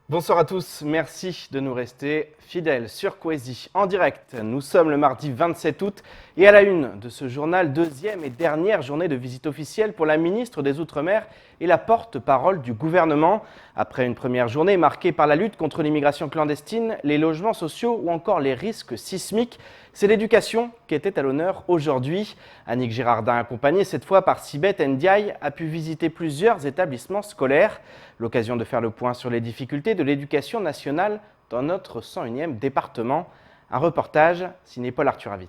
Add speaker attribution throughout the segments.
Speaker 1: Bonsoir à tous, merci de nous rester fidèles sur Coésie en direct. Nous sommes le mardi 27 août et à la une de ce journal, deuxième et dernière journée de visite officielle pour la ministre des Outre-mer et la porte-parole du gouvernement. Après une première journée marquée par la lutte contre l'immigration clandestine, les logements sociaux ou encore les risques sismiques, c'est l'éducation qui était à l'honneur aujourd'hui. Annick Girardin, accompagnée cette fois par Sibeth Ndiaye, a pu visiter plusieurs établissements scolaires. L'occasion de faire le point sur les difficultés de l'éducation nationale dans notre 101e département. Un reportage signé Paul Arthur Avit.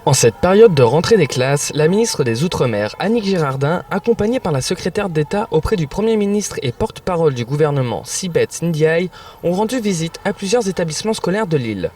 Speaker 2: En cette période de rentrée des classes, la ministre des Outre-mer, Annick Girardin, accompagnée par la secrétaire d'État auprès du Premier ministre et porte-parole du gouvernement, Sibeth Ndiaye, ont rendu visite à plusieurs établissements scolaires de l'île.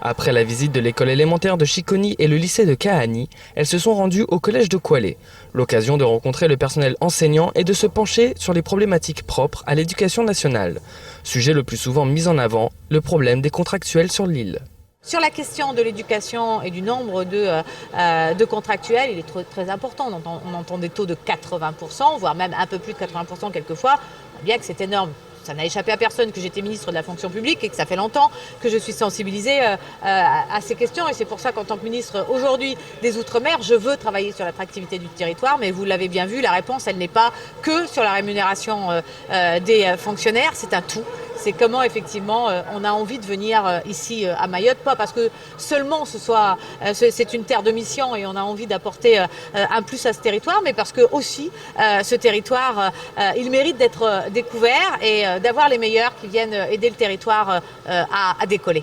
Speaker 2: Après la visite de l'école élémentaire de Chiconi et le lycée de Kahani, elles se sont rendues au collège de Kwalé. L'occasion de rencontrer le personnel enseignant et de se pencher sur les problématiques propres à l'éducation nationale. Sujet le plus souvent mis en avant, le problème des contractuels sur l'île.
Speaker 3: Sur la question de l'éducation et du nombre de contractuels, il est très important. On entend des taux de 80%, voire même un peu plus de 80% quelquefois. Bien que c'est énorme. Ça n'a échappé à personne que j'étais ministre de la fonction publique et que ça fait longtemps que je suis sensibilisée à ces questions. Et c'est pour ça qu'en tant que ministre aujourd'hui des Outre-mer, je veux travailler sur l'attractivité du territoire. Mais vous l'avez bien vu, la réponse, elle n'est pas que sur la rémunération des fonctionnaires, c'est un tout. C'est comment effectivement on a envie de venir ici à Mayotte, pas parce que seulement c'est une terre de mission et on a envie d'apporter un plus à ce territoire, mais parce que aussi ce territoire, il mérite d'être découvert et d'avoir les meilleurs qui viennent aider le territoire à décoller.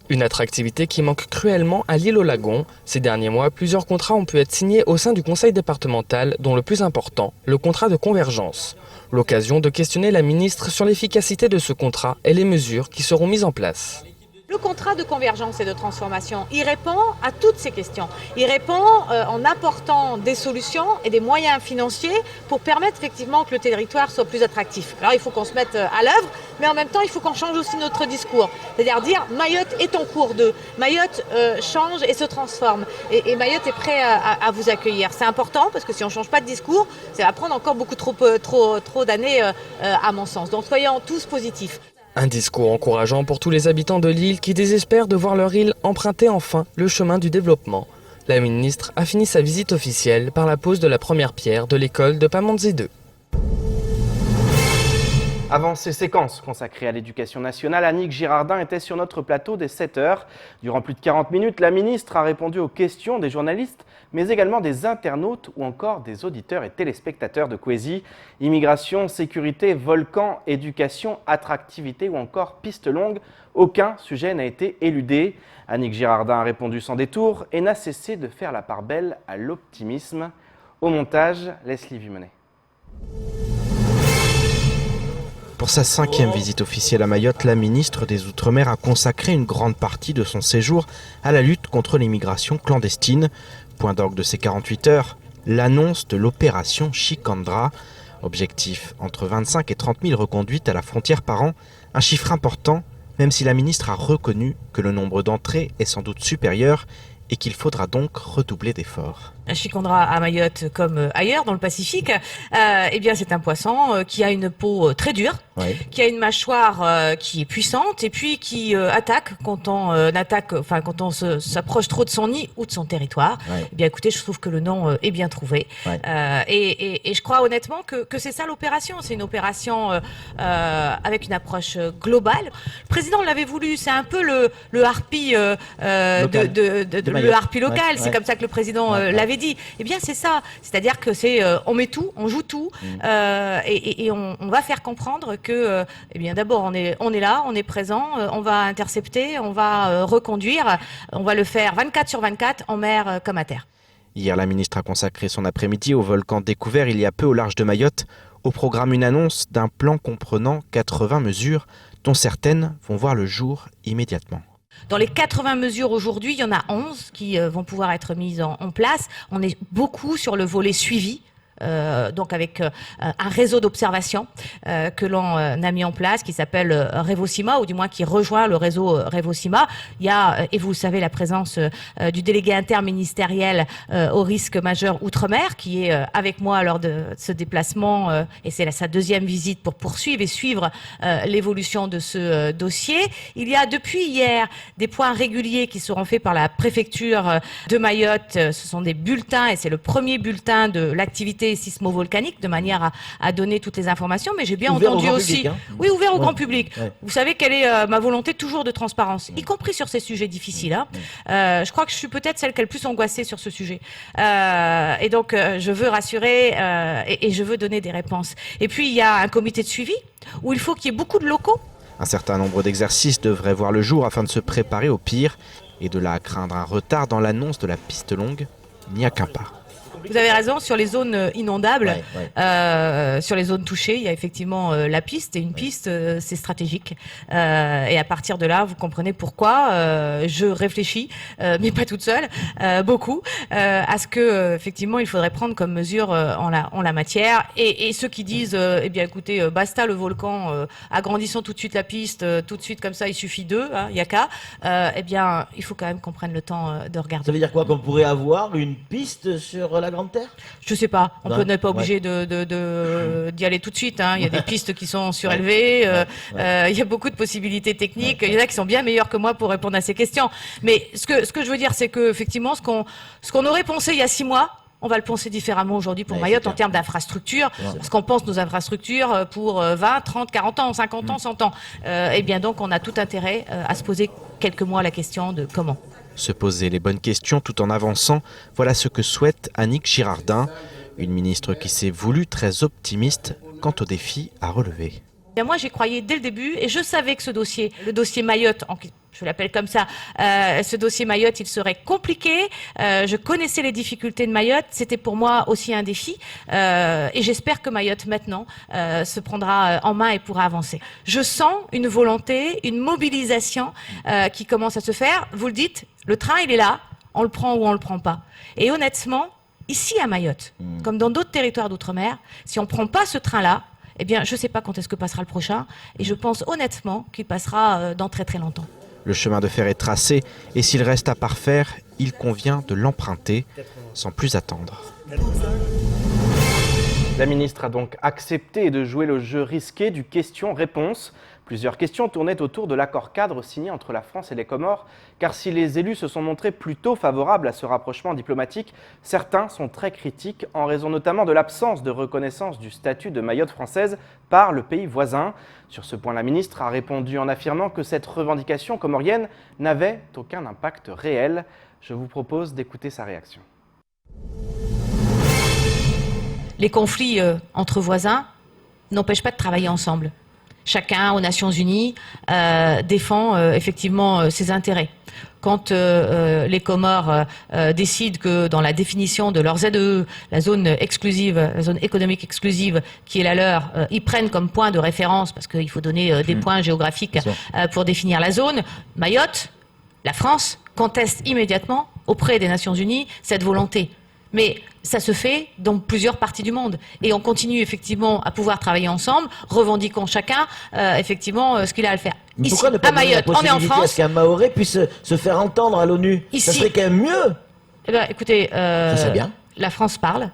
Speaker 2: Une attractivité qui manque cruellement à l'île aux Lagons. Ces derniers mois, plusieurs contrats ont pu être signés au sein du conseil départemental, dont le plus important, le contrat de convergence. L'occasion de questionner la ministre sur l'efficacité de ce contrat et les mesures qui seront mises en place.
Speaker 3: Le contrat de convergence et de transformation, il répond à toutes ces questions. Il répond en apportant des solutions et des moyens financiers pour permettre effectivement que le territoire soit plus attractif. Alors il faut qu'on se mette à l'œuvre, mais en même temps il faut qu'on change aussi notre discours. C'est-à-dire dire Mayotte est en cours de, Mayotte change et se transforme. Et Mayotte est prêt à vous accueillir. C'est important parce que si on ne change pas de discours, ça va prendre encore beaucoup trop d'années à mon sens. Donc soyons tous positifs.
Speaker 2: Un discours encourageant pour tous les habitants de l'île qui désespèrent de voir leur île emprunter enfin le chemin du développement. La ministre a fini sa visite officielle par la pose de la première pierre de l'école de Pamandzi 2.
Speaker 1: Avant ces séquences consacrées à l'éducation nationale, Annick Girardin était sur notre plateau dès 7h. Durant plus de 40 minutes, la ministre a répondu aux questions des journalistes, mais également des internautes ou encore des auditeurs et téléspectateurs de Coésie. Immigration, sécurité, volcan, éducation, attractivité ou encore piste longue, aucun sujet n'a été éludé. Annick Girardin a répondu sans détour et n'a cessé de faire la part belle à l'optimisme. Au montage, Leslie Vimonet.
Speaker 4: Pour sa 5e visite officielle à Mayotte, la ministre des Outre-mer a consacré une grande partie de son séjour à la lutte contre l'immigration clandestine. Point d'orgue de ces 48 heures, l'annonce de l'opération Chikandra. Objectif, entre 25 et 30 000 reconduites à la frontière par an, un chiffre important, même si la ministre a reconnu que le nombre d'entrées est sans doute supérieur et qu'il faudra donc redoubler d'efforts.
Speaker 3: Un chikandra à Mayotte comme ailleurs dans le Pacifique, eh bien c'est un poisson qui a une peau très dure, qui a une mâchoire qui est puissante et puis qui attaque quand on s'approche trop de son nid ou de son territoire. Eh bien écoutez, je trouve que le nom est bien trouvé et je crois honnêtement que c'est ça l'opération. C'est une opération avec une approche globale. Le président l'avait voulu, c'est un peu le harpie le harpie local. C'est comme ça que le président l'avait dit. Eh bien c'est ça, c'est-à-dire que on met tout, on joue tout et on va faire comprendre que eh bien d'abord on est là, on est présent, on va intercepter, on va reconduire, on va le faire 24/24 en mer comme à terre.
Speaker 4: Hier, la ministre a consacré son après-midi au volcan découvert il y a peu au large de Mayotte. Au programme, une annonce d'un plan comprenant 80 mesures, dont certaines vont voir le jour immédiatement.
Speaker 3: Dans les 80 mesures aujourd'hui, il y en a 11 qui vont pouvoir être mises en place. On est beaucoup sur le volet suivi donc avec un réseau d'observation que l'on a mis en place, qui s'appelle Revocima, ou du moins qui rejoint le réseau Revocima. Il y a, et vous le savez, la présence du délégué interministériel au risque majeur Outre-mer, qui est avec moi lors de ce déplacement, et c'est sa deuxième visite pour poursuivre et suivre l'évolution de ce dossier. Il y a depuis hier des points réguliers qui seront faits par la préfecture de Mayotte. Ce sont des bulletins, et c'est le premier bulletin de l'activité sismo-volcanique, de manière à donner toutes les informations. Mais j'ai bien entendu aussi...
Speaker 5: Public, hein.
Speaker 3: Oui, ouvert au grand public.
Speaker 5: Ouais.
Speaker 3: Vous savez quelle est ma volonté toujours de transparence, y compris sur ces sujets difficiles. Hein. Je crois que je suis peut-être celle qui est le plus angoissée sur ce sujet. Et donc, je veux rassurer et je veux donner des réponses. Et puis, il y a un comité de suivi où il faut qu'il y ait beaucoup de locaux.
Speaker 4: Un certain nombre d'exercices devraient voir le jour afin de se préparer au pire. Et de là à craindre un retard dans l'annonce de la piste longue, il n'y a qu'un pas.
Speaker 3: Vous avez raison, sur les zones inondables, sur les zones touchées, il y a effectivement la piste, et une piste, c'est stratégique. Et à partir de là, vous comprenez pourquoi je réfléchis, mais pas toute seule, beaucoup, à ce que effectivement il faudrait prendre comme mesure en la matière. Et ceux qui disent, eh bien écoutez, basta le volcan, agrandissons tout de suite la piste, tout de suite comme ça, il suffit d'eux, hein, il n'y a qu'à, eh bien il faut quand même qu'on prenne le temps de regarder.
Speaker 5: Ça veut dire quoi, qu'on pourrait avoir une piste sur la Grande Terre?
Speaker 3: Je sais pas, on n'est pas obligé
Speaker 5: Ouais.
Speaker 3: d'y aller tout de suite. Hein. Il y a des pistes qui sont surélevées, il y a beaucoup de possibilités techniques. Il y en a qui sont bien meilleurs que moi pour répondre à ces questions. Mais ce que je veux dire, c'est que effectivement, ce qu'on aurait pensé il y a 6 mois, on va le penser différemment aujourd'hui pour Mayotte en termes d'infrastructures, parce qu'on pense nos infrastructures pour 20, 30, 40 ans, 50 ans, 100 ans. Eh bien donc, on a tout intérêt à se poser quelques mois la question de comment.
Speaker 4: Se poser les bonnes questions tout en avançant, voilà ce que souhaite Annick Girardin, une ministre qui s'est voulue très optimiste quant aux défis à relever.
Speaker 3: Bien, moi, j'y croyais dès le début, et je savais que ce dossier, le dossier Mayotte, je l'appelle comme ça, ce dossier Mayotte, il serait compliqué. Je connaissais les difficultés de Mayotte, c'était pour moi aussi un défi, et j'espère que Mayotte maintenant se prendra en main et pourra avancer. Je sens une volonté, une mobilisation qui commence à se faire. Vous le dites, le train il est là, on le prend ou on le prend pas. Et honnêtement, ici à Mayotte, comme dans d'autres territoires d'outre-mer, si on prend pas ce train-là, eh bien, je ne sais pas quand est-ce que passera le prochain, et je pense honnêtement qu'il passera dans très très longtemps.
Speaker 4: Le chemin de fer est tracé, et s'il reste à parfaire, il convient de l'emprunter, sans plus attendre.
Speaker 1: La ministre a donc accepté de jouer le jeu risqué du question-réponse. Plusieurs questions tournaient autour de l'accord cadre signé entre la France et les Comores, car si les élus se sont montrés plutôt favorables à ce rapprochement diplomatique, certains sont très critiques en raison notamment de l'absence de reconnaissance du statut de Mayotte française par le pays voisin. Sur ce point, la ministre a répondu en affirmant que cette revendication comorienne n'avait aucun impact réel. Je vous propose d'écouter sa réaction.
Speaker 3: Les conflits entre voisins n'empêchent pas de travailler ensemble. Chacun, aux Nations Unies, défend effectivement ses intérêts. Quand les Comores décident que dans la définition de leur ZEE, la zone exclusive, la zone économique exclusive qui est la leur, ils prennent comme point de référence, parce qu'il faut donner des points géographiques pour définir la zone, Mayotte, la France, conteste immédiatement auprès des Nations Unies cette volonté. Mais ça se fait dans plusieurs parties du monde. Et on continue effectivement à pouvoir travailler ensemble, revendiquant chacun effectivement ce qu'il a à le faire.
Speaker 5: Mais
Speaker 3: Ici,
Speaker 5: pourquoi ne pas
Speaker 3: à
Speaker 5: donner
Speaker 3: Mayotte,
Speaker 5: la
Speaker 3: on est en
Speaker 5: possibilité à
Speaker 3: France.
Speaker 5: ce qu'un Mahorais puisse se faire entendre à l'ONU?
Speaker 3: Ici.
Speaker 5: Ça serait quand même mieux.
Speaker 3: Eh ben, écoutez,
Speaker 5: Ça serait bien.
Speaker 3: la France parle.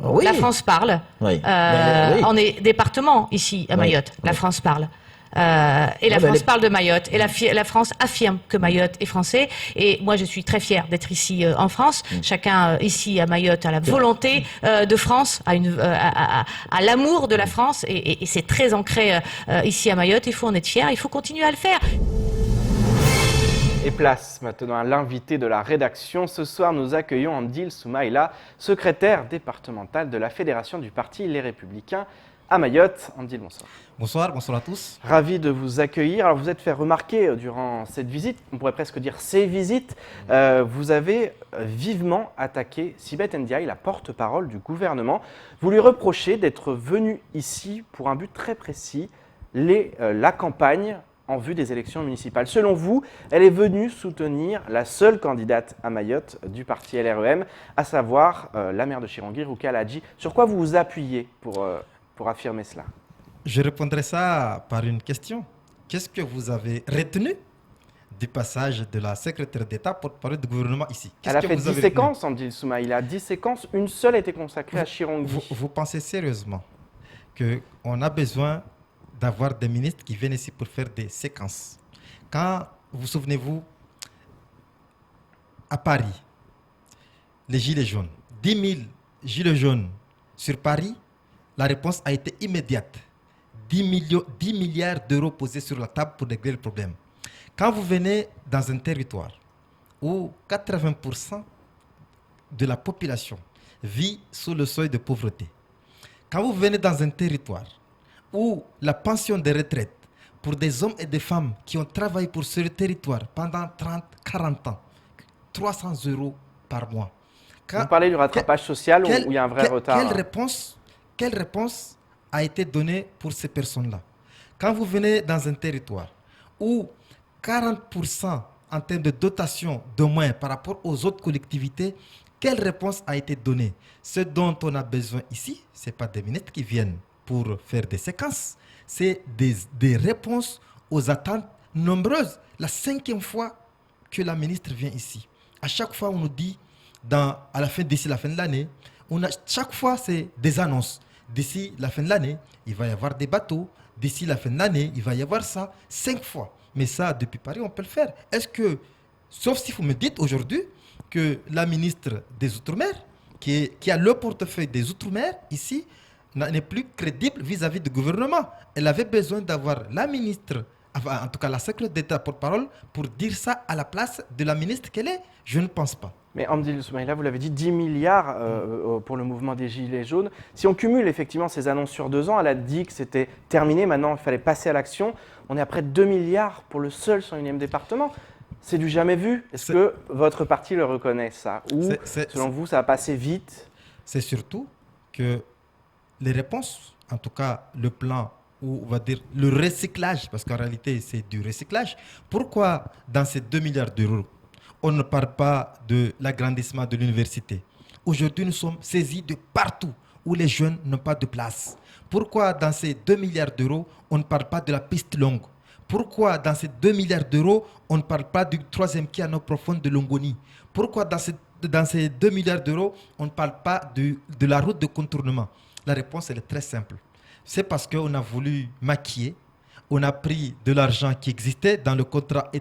Speaker 5: Oui.
Speaker 3: La France parle.
Speaker 5: Oui. Oui.
Speaker 3: On est département ici à Mayotte. La France parle. Et la France parle de Mayotte. Et la France affirme que Mayotte est français. Et moi, je suis très fière d'être ici en France. Chacun ici à Mayotte a la volonté de France, a l'amour de la France. Et c'est très ancré ici à Mayotte. Il faut en être fier. Il faut continuer à le faire.
Speaker 1: Et place maintenant à l'invité de la rédaction. Ce soir, nous accueillons Andil Soumaïla, secrétaire départemental de la Fédération du Parti Les Républicains à Mayotte. Andil, bonsoir.
Speaker 6: Bonsoir à tous.
Speaker 1: Ravi de vous accueillir. Alors, vous êtes fait remarquer durant cette visite, on pourrait presque dire ces visites, vous avez vivement attaqué Sibeth Ndiaye, la porte-parole du gouvernement. Vous lui reprochez d'être venu ici pour un but très précis, la campagne en vue des élections municipales. Selon vous, elle est venue soutenir la seule candidate à Mayotte du parti LREM, à savoir la maire de Chirangui, Rukia Aladji. Sur quoi vous vous appuyez pour affirmer cela?
Speaker 6: Je répondrai ça par une question. Qu'est-ce que vous avez retenu du passage de la secrétaire d'État porte-parole du gouvernement ici?
Speaker 1: Elle a fait 10 séquences, Amdil Soumaïla. 10 séquences, une seule a été consacrée à Chirangui.
Speaker 6: Vous pensez sérieusement qu'on a besoin d'avoir des ministres qui viennent ici pour faire des séquences? Quand, vous souvenez-vous, à Paris, les gilets jaunes, 10 000 gilets jaunes sur Paris, la réponse a été immédiate. 10 milliards d'euros posés sur la table pour régler le problème. Quand vous venez dans un territoire où 80% de la population vit sous le seuil de pauvreté, quand vous venez dans un territoire où la pension de retraite pour des hommes et des femmes qui ont travaillé pour ce territoire pendant 30, 40 ans, 300 euros par mois.
Speaker 1: Vous parlez du rattrapage social où il y a un vrai retard.
Speaker 6: Quelle réponse a été donnée pour ces personnes-là? Quand vous venez dans un territoire où 40% en termes de dotation de moins par rapport aux autres collectivités, quelle réponse a été donnée? Ce dont on a besoin ici, ce n'est pas des ministres qui viennent pour faire des séquences, c'est des réponses aux attentes nombreuses. La 5e fois que la ministre vient ici, à chaque fois on nous dit, d'ici la fin de l'année, chaque fois c'est des annonces. D'ici la fin de l'année, il va y avoir des bateaux. D'ici la fin de l'année, il va y avoir ça 5 fois. Mais ça, depuis Paris, on peut le faire. Est-ce que, sauf si vous me dites aujourd'hui que la ministre des Outre-mer, qui a le portefeuille des Outre-mer ici, n'est plus crédible vis-à-vis du gouvernement. Elle avait besoin d'avoir la ministre, en tout cas la secrétaire d'État porte-parole, pour dire ça à la place de la ministre qu'elle est. Je ne pense pas.
Speaker 1: Mais Amdil Soumaïla, vous l'avez dit, 10 milliards pour le mouvement des Gilets jaunes. Si on cumule effectivement ces annonces sur 2 ans, elle a dit que c'était terminé, maintenant il fallait passer à l'action. On est à près de 2 milliards pour le seul 101e département. C'est du jamais vu. Est-ce que votre parti le reconnaît, ça? Ou, selon vous, ça va passer vite?
Speaker 6: C'est surtout que les réponses, en tout cas le plan, ou on va dire le recyclage, parce qu'en réalité c'est du recyclage. Pourquoi dans ces 2 milliards d'euros, on ne parle pas de l'agrandissement de l'université? Aujourd'hui, nous sommes saisis de partout où les jeunes n'ont pas de place. Pourquoi dans ces 2 milliards d'euros, on ne parle pas de la piste longue? Pourquoi dans ces 2 milliards d'euros, on ne parle pas du 3e quai en eau profonde de Longoni? Pourquoi dans ces 2 milliards d'euros, on ne parle pas de la route de contournement? La réponse, elle est très simple. C'est parce qu'on a voulu maquiller, on a pris de l'argent qui existait dans le contrat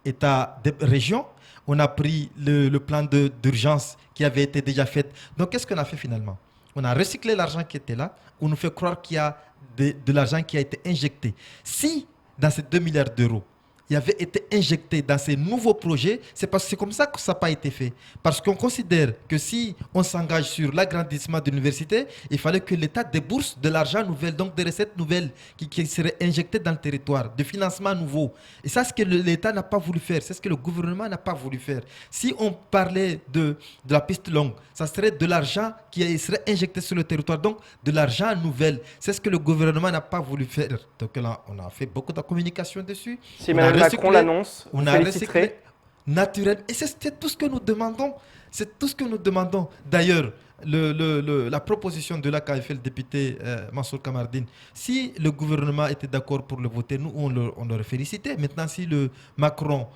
Speaker 6: État-région, on a pris le plan d'urgence qui avait été déjà fait. Donc, qu'est-ce qu'on a fait finalement? On a recyclé l'argent qui était là, on nous fait croire qu'il y a de l'argent qui a été injecté. Si, dans ces 2 milliards d'euros, il avait été injecté dans ces nouveaux projets, c'est parce que c'est comme ça que ça n'a pas été fait. Parce qu'on considère que si on s'engage sur l'agrandissement de l'université, il fallait que l'État débourse de l'argent nouvel, donc des recettes nouvelles qui seraient injectées dans le territoire, de financement nouveau. Et ça, c'est ce que l'État n'a pas voulu faire, c'est ce que le gouvernement n'a pas voulu faire. Si on parlait de la piste longue, ça serait de l'argent qui serait injecté sur le territoire, donc de l'argent nouvel. C'est ce que le gouvernement n'a pas voulu faire. Donc là, on a fait beaucoup de communication dessus.
Speaker 1: Si Macron l'annonce,
Speaker 6: on a recyclé naturel. Et c'est tout ce que nous demandons. C'est tout ce que nous demandons. D'ailleurs, la proposition de là qu'a fait le député Mansour Kamardine, si le gouvernement était d'accord pour le voter, nous, on l'aurait félicité. Maintenant, si le Macron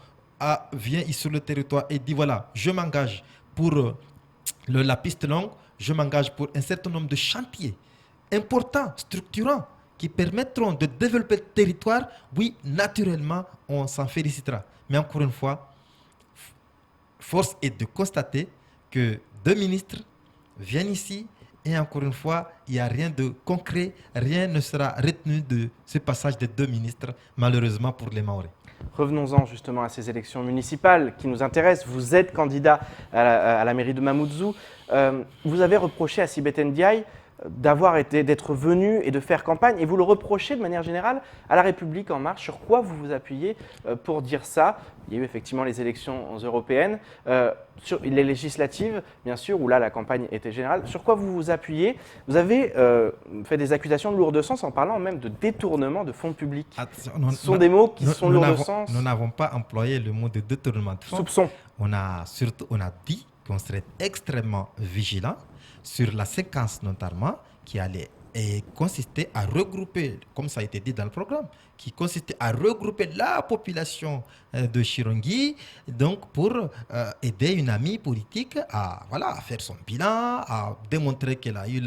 Speaker 6: vient sur le territoire et dit, voilà, je m'engage pour la piste longue, je m'engage pour un certain nombre de chantiers importants, structurants, qui permettront de développer le territoire, oui, naturellement, on s'en félicitera. Mais encore une fois, force est de constater que 2 ministres viennent ici et encore une fois, il n'y a rien de concret, rien ne sera retenu de ce passage des 2 ministres, malheureusement pour les Mahorais.
Speaker 1: Revenons-en justement à ces élections municipales qui nous intéressent. Vous êtes candidat à la mairie de Mamoudzou. Vous avez reproché à Sibeth Ndiaye d'être venu et de faire campagne, et vous le reprochez de manière générale à La République En Marche. Sur quoi vous vous appuyez pour dire ça? Il y a eu effectivement les élections européennes, sur les législatives, bien sûr, où là la campagne était générale. Sur quoi vous vous appuyez? Vous avez fait des accusations de lourd de sens en parlant même de détournement de fonds publics. Ce sont des mots qui sont lourds de sens.
Speaker 6: Nous n'avons pas employé le mot de détournement de fonds.
Speaker 1: Soupçon.
Speaker 6: On a dit qu'on serait extrêmement vigilant sur la séquence notamment qui allait consister à regrouper, comme ça a été dit dans le programme, qui consistait à regrouper la population de Chirongui, donc pour aider une amie politique à faire son bilan, à démontrer qu'elle a eu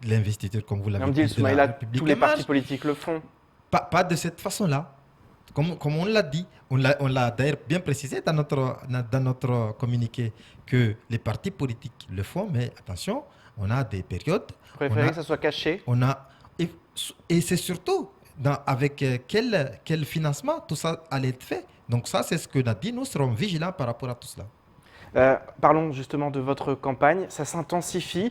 Speaker 6: l'investiture, comme vous l'avez dit, de la République.
Speaker 1: Tous les partis politiques le font.
Speaker 6: Pas de cette façon-là. Comme on l'a dit, on l'a d'ailleurs bien précisé dans notre communiqué que les partis politiques le font, mais attention, on a des périodes.
Speaker 1: Vous préférez que ça soit caché?
Speaker 6: Et c'est surtout avec quel financement tout ça allait être fait. Donc ça, c'est ce que nous a dit. Nous serons vigilants par rapport à tout cela.
Speaker 1: Parlons justement de votre campagne. Ça s'intensifie.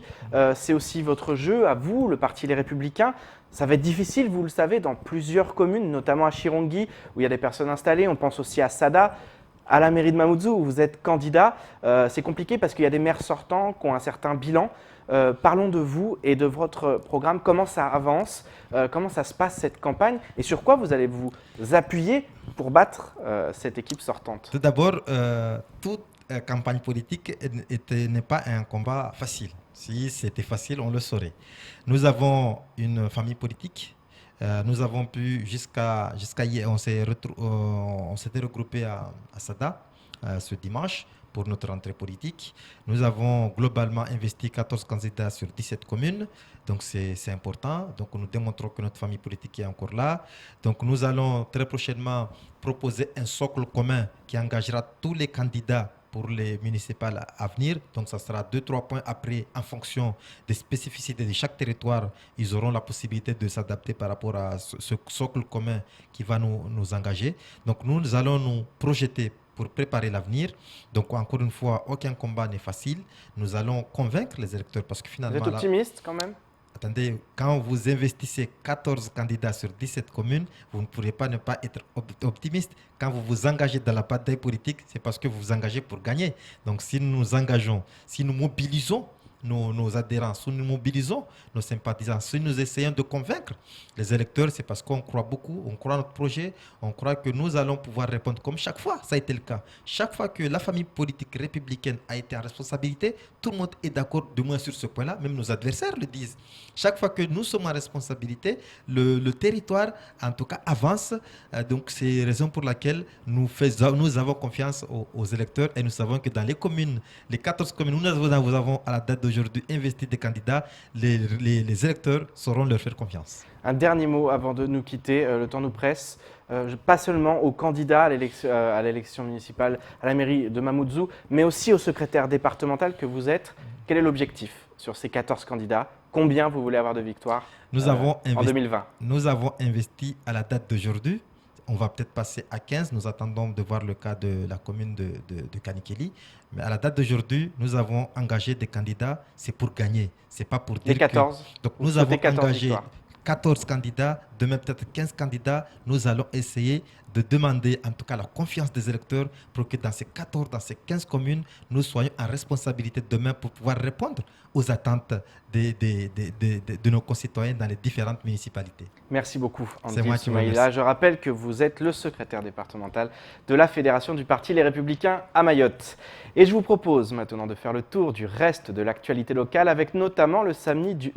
Speaker 1: C'est aussi votre jeu, à vous, le Parti Les Républicains. Ça va être difficile, vous le savez, dans plusieurs communes, notamment à Chirongui, où il y a des personnes installées. On pense aussi à Sada, à la mairie de Mamoudzou, où vous êtes candidat. C'est compliqué parce qu'il y a des maires sortants qui ont un certain bilan. Parlons de vous et de votre programme. Comment ça avance? Comment ça se passe cette campagne? Et sur quoi vous allez vous appuyer pour battre cette équipe sortante?
Speaker 6: Tout d'abord, toute campagne politique n'est pas un combat facile. Si c'était facile, on le saurait. Nous avons une famille politique. Nous avons pu jusqu'à hier, on s'était regroupé à Sada ce dimanche pour notre rentrée politique. Nous avons globalement investi 14 candidats sur 17 communes. Donc c'est important. Donc nous démontrons que notre famille politique est encore là. Donc nous allons très prochainement proposer un socle commun qui engagera tous les candidats pour les municipales à venir. Donc ça sera 2-3 points après, en fonction des spécificités de chaque territoire, ils auront la possibilité de s'adapter par rapport à ce socle commun qui va nous engager. Donc nous allons nous projeter pour préparer l'avenir. Donc encore une fois, aucun combat n'est facile. Nous allons convaincre les électeurs parce que finalement...
Speaker 1: Vous êtes optimiste quand même?
Speaker 6: Attendez, quand vous investissez 14 candidats sur 17 communes, vous ne pourrez pas ne pas être optimiste. Quand vous vous engagez dans la bataille politique, c'est parce que vous vous engagez pour gagner. Donc si nous nous engageons, si nous mobilisons nos adhérents, si nous mobilisons nos sympathisants, si nous essayons de convaincre les électeurs, c'est parce qu'on croit beaucoup, on croit à notre projet, on croit que nous allons pouvoir répondre comme chaque fois, ça a été le cas. Chaque fois que la famille politique républicaine a été en responsabilité, tout le monde est d'accord du moins sur ce point-là, même nos adversaires le disent. Chaque fois que nous sommes en responsabilité, le territoire, en tout cas, avance. Donc c'est la raison pour laquelle nous avons confiance aux électeurs et nous savons que dans les communes, les 14 communes, nous avons à la date d'aujourd'hui investi des candidats, les électeurs sauront leur faire confiance.
Speaker 1: Un dernier mot avant de nous quitter, le temps nous presse. Pas seulement aux candidats à l'élection municipale à la mairie de Mamoudzou, mais aussi au secrétaire départemental que vous êtes. Quel est l'objectif sur ces 14 candidats? Combien vous voulez avoir de victoires en 2020?
Speaker 6: Nous avons investi à la date d'aujourd'hui. On va peut-être passer à 15. Nous attendons de voir le cas de la commune de Kanikeli. Mais à la date d'aujourd'hui, nous avons engagé des candidats. C'est pour gagner. C'est pas pour dire
Speaker 1: les 14.
Speaker 6: Donc nous avons engagé
Speaker 1: victoires.
Speaker 6: 14 candidats, demain peut-être 15 candidats. Nous allons essayer de demander en tout cas la confiance des électeurs pour que dans ces 14, dans ces 15 communes, nous soyons en responsabilité demain pour pouvoir répondre aux attentes de nos concitoyens dans les différentes municipalités.
Speaker 1: Merci beaucoup,
Speaker 6: C'est moi qui vous remercie.
Speaker 1: Soumaïla. Je rappelle que vous êtes le secrétaire départemental de la Fédération du Parti Les Républicains à Mayotte. Et je vous propose maintenant de faire le tour du reste de l'actualité locale avec notamment le samedi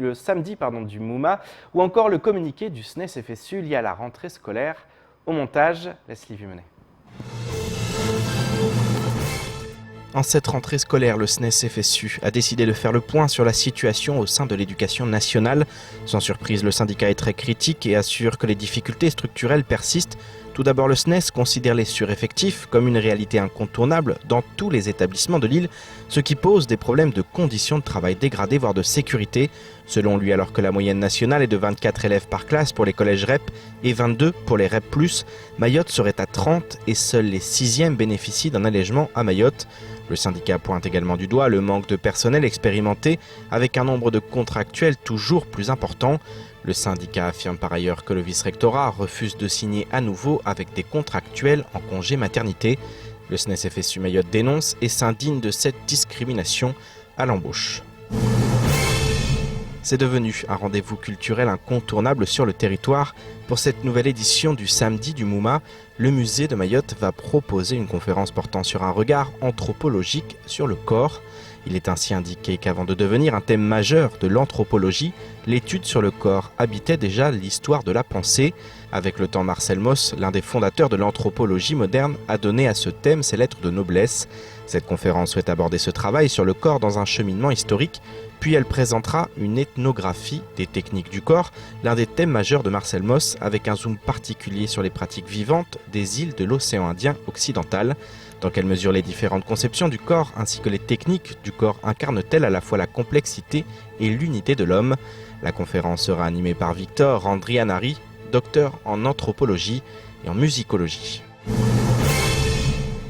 Speaker 1: du Mouma ou encore le communiqué du SNES-FSU lié à la rentrée scolaire. Au montage, Leslie Vumenet.
Speaker 4: En cette rentrée scolaire, le SNES-FSU a décidé de faire le point sur la situation au sein de l'éducation nationale. Sans surprise, le syndicat est très critique et assure que les difficultés structurelles persistent, Tout d'abord, le SNES considère les sureffectifs comme une réalité incontournable dans tous les établissements de l'île, ce qui pose des problèmes de conditions de travail dégradées, voire de sécurité. Selon lui, alors que la moyenne nationale est de 24 élèves par classe pour les collèges REP et 22 pour les REP+, Mayotte serait à 30 et seuls les 6e bénéficient d'un allègement à Mayotte. Le syndicat pointe également du doigt le manque de personnel expérimenté avec un nombre de contractuels toujours plus important. Le syndicat affirme par ailleurs que le vice-rectorat refuse de signer à nouveau avec des contractuels en congé maternité. Le SNES FSU Mayotte dénonce et s'indigne de cette discrimination à l'embauche. C'est devenu un rendez-vous culturel incontournable sur le territoire. Pour cette nouvelle édition du Samedi du Mouma, le musée de Mayotte va proposer une conférence portant sur un regard anthropologique sur le corps. Il est ainsi indiqué qu'avant de devenir un thème majeur de l'anthropologie, l'étude sur le corps habitait déjà l'histoire de la pensée. Avec le temps, Marcel Mauss, l'un des fondateurs de l'anthropologie moderne, a donné à ce thème ses lettres de noblesse. Cette conférence souhaite aborder ce travail sur le corps dans un cheminement historique, puis elle présentera une ethnographie des techniques du corps, l'un des thèmes majeurs de Marcel Mauss, avec un zoom particulier sur les pratiques vivantes des îles de l'océan Indien occidental. Dans quelle mesure les différentes conceptions du corps ainsi que les techniques du corps incarnent-elles à la fois la complexité et l'unité de l'homme? La conférence sera animée par Victor Andrianari, docteur en anthropologie et en musicologie.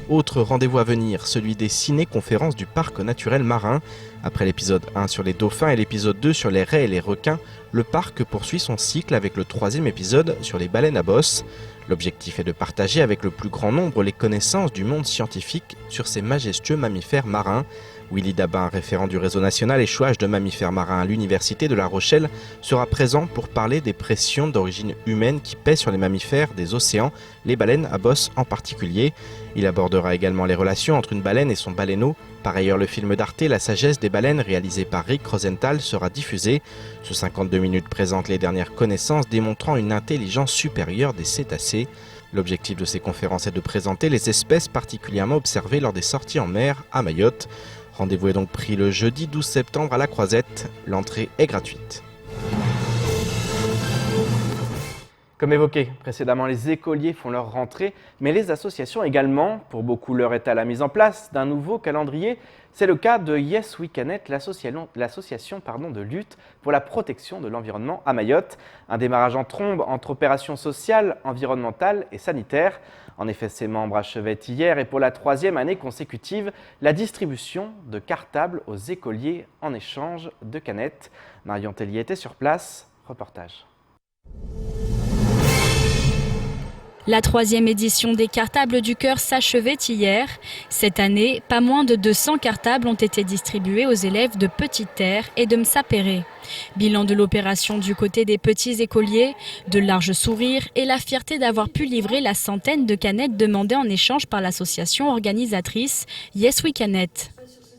Speaker 4: Autre rendez-vous à venir, celui des ciné-conférences du parc naturel marin. Après l'épisode 1 sur les dauphins et l'épisode 2 sur les raies et les requins, le parc poursuit son cycle avec le 3e épisode sur les baleines à bosse. L'objectif est de partager avec le plus grand nombre les connaissances du monde scientifique sur ces majestueux mammifères marins. Willy Dabin, référent du réseau national échouage de mammifères marins à l'Université de La Rochelle, sera présent pour parler des pressions d'origine humaine qui pèsent sur les mammifères des océans, les baleines à bosse en particulier. Il abordera également les relations entre une baleine et son baleineau. Par ailleurs, le film d'Arte La sagesse des baleines, réalisé par Rick Rosenthal, sera diffusé. Ce 52 minutes présente les dernières connaissances démontrant une intelligence supérieure des cétacés. L'objectif de ces conférences est de présenter les espèces particulièrement observées lors des sorties en mer à Mayotte. Rendez-vous est donc pris le jeudi 12 septembre à la Croisette. L'entrée est gratuite.
Speaker 1: Comme évoqué précédemment, les écoliers font leur rentrée, mais les associations également. Pour beaucoup, l'heure est à la mise en place d'un nouveau calendrier. C'est le cas de Yes We Can It, l'association de lutte pour la protection de l'environnement à Mayotte. Un démarrage en trombe entre opérations sociales, environnementales et sanitaires. En effet, ses membres achevaient hier et pour la 3e année consécutive la distribution de cartables aux écoliers en échange de canettes. Marion Tellier était sur place. Reportage.
Speaker 7: La 3e édition des Cartables du Cœur s'achevait hier. Cette année, pas moins de 200 cartables ont été distribués aux élèves de Petite Terre et de Msapéré. Bilan de l'opération du côté des petits écoliers, de larges sourires et la fierté d'avoir pu livrer la centaine de canettes demandées en échange par l'association organisatrice Yes We Can It.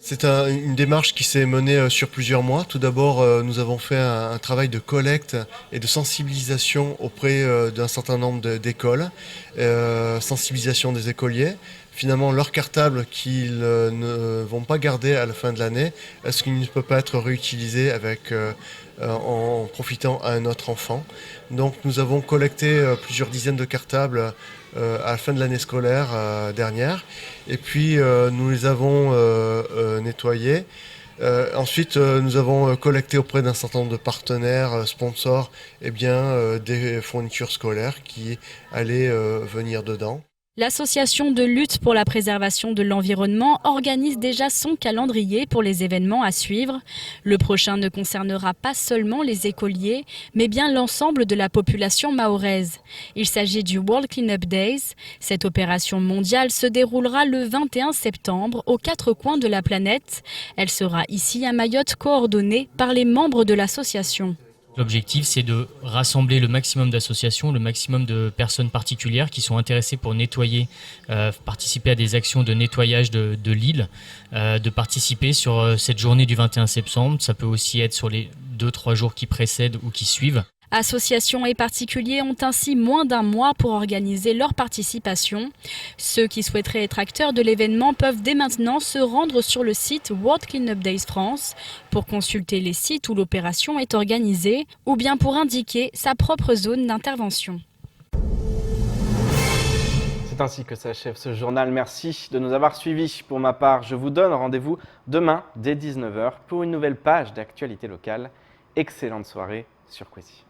Speaker 8: C'est une démarche qui s'est menée sur plusieurs mois. Tout d'abord, nous avons fait un travail de collecte et de sensibilisation auprès d'un certain nombre d'écoles, sensibilisation des écoliers. Finalement, leur cartable qu'ils ne vont pas garder à la fin de l'année, est-ce qu'il ne peut pas être réutilisé en profitant à un autre enfant? Donc nous avons collecté plusieurs dizaines de cartables à la fin de l'année scolaire dernière. Et puis nous les avons nettoyés. Ensuite, nous avons collecté auprès d'un certain nombre de partenaires, sponsors, des fournitures scolaires qui allaient venir dedans.
Speaker 7: L'association de lutte pour la préservation de l'environnement organise déjà son calendrier pour les événements à suivre. Le prochain ne concernera pas seulement les écoliers, mais bien l'ensemble de la population mahoraise. Il s'agit du World Cleanup Days. Cette opération mondiale se déroulera le 21 septembre aux 4 coins de la planète. Elle sera ici à Mayotte coordonnée par les membres de l'association.
Speaker 9: L'objectif, c'est de rassembler le maximum d'associations, le maximum de personnes particulières qui sont intéressées pour nettoyer, participer à des actions de nettoyage de l'île, de participer sur cette journée du 21 septembre. Ça peut aussi être sur les 2-3 jours qui précèdent ou qui suivent.
Speaker 7: Associations et particuliers ont ainsi moins d'un mois pour organiser leur participation. Ceux qui souhaiteraient être acteurs de l'événement peuvent dès maintenant se rendre sur le site World Cleanup Days France pour consulter les sites où l'opération est organisée ou bien pour indiquer sa propre zone d'intervention.
Speaker 1: c'est ainsi que s'achève ce journal. Merci de nous avoir suivis. Pour ma part, je vous donne rendez-vous demain dès 19h pour une nouvelle page d'actualité locale. Excellente soirée sur Kwesi.